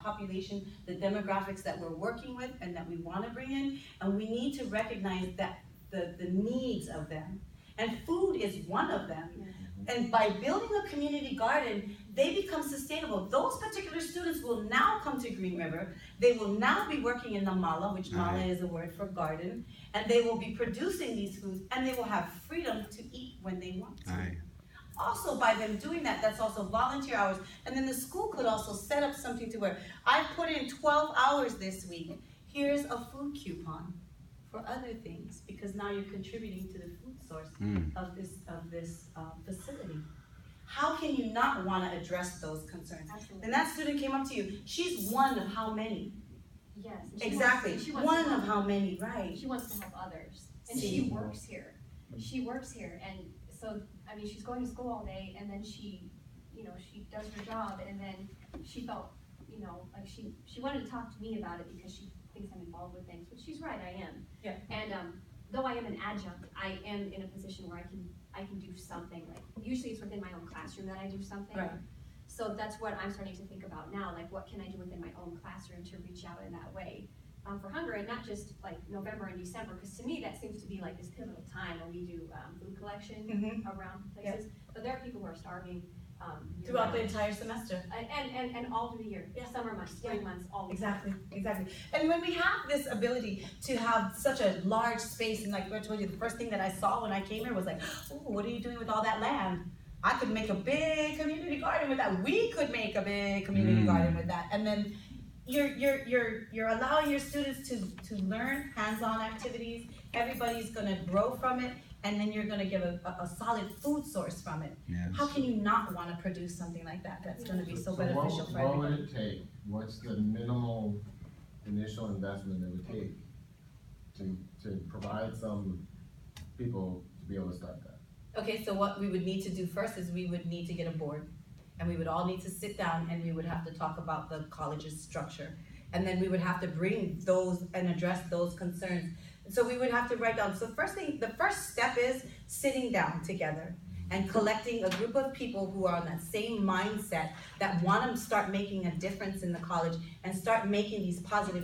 population, the demographics that we're working with and that we want to bring in, and we need to recognize that the needs of them. And food is one of them. And by building a community garden, they become sustainable. Those particular students will now come to Green River. They will now be working in the mala, which mala is a word for garden, and they will be producing these foods, and they will have freedom to eat when they want to. Also, by them doing that, that's also volunteer hours. And then the school could also set up something to where I put in 12 hours this week. Here's a food coupon for other things, because now you're contributing to the food source of this facility. How can you not want to address those concerns? Absolutely. And that student came up to you. She's one of how many? Yes. Exactly. One of how many, right? She wants to help others, and she works here. She works here, and so I mean, she's going to school all day, and then she does her job, and then she felt, like she wanted to talk to me about it because she thinks I'm involved with things, which she's right, I am. Yeah. And though I am an adjunct, I am in a position where I can do something. Like usually it's within my own classroom that I do something. Right. So that's what I'm starting to think about now. Like, what can I do within my own classroom to reach out in that way for hunger, and not just like November and December, because to me that seems to be like this pivotal time when we do food collection around places. But there are people who are starving. Throughout the entire semester. And all through the year. Yeah. Summer months, spring months, all the time. Exactly. And when we have this ability to have such a large space, and like I told you, the first thing that I saw when I came here was like, oh, what are you doing with all that land? I could make a big community garden with that. We could make a big community garden with that. And then you're allowing your students to learn hands-on activities. Everybody's gonna grow from it, and then you're gonna give a solid food source from it. Yes. How can you not wanna produce something like that that's gonna be so beneficial for everybody? What would it take? What's the minimal initial investment it would take to provide some people to be able to start that? Okay, so what we would need to do first is we would need to get a board, and we would all need to sit down, and we would have to talk about the college's structure. And then we would have to bring those and address those concerns. So we would have to write down, so the first step is sitting down together and collecting a group of people who are on that same mindset that want to start making a difference in the college and start making these positive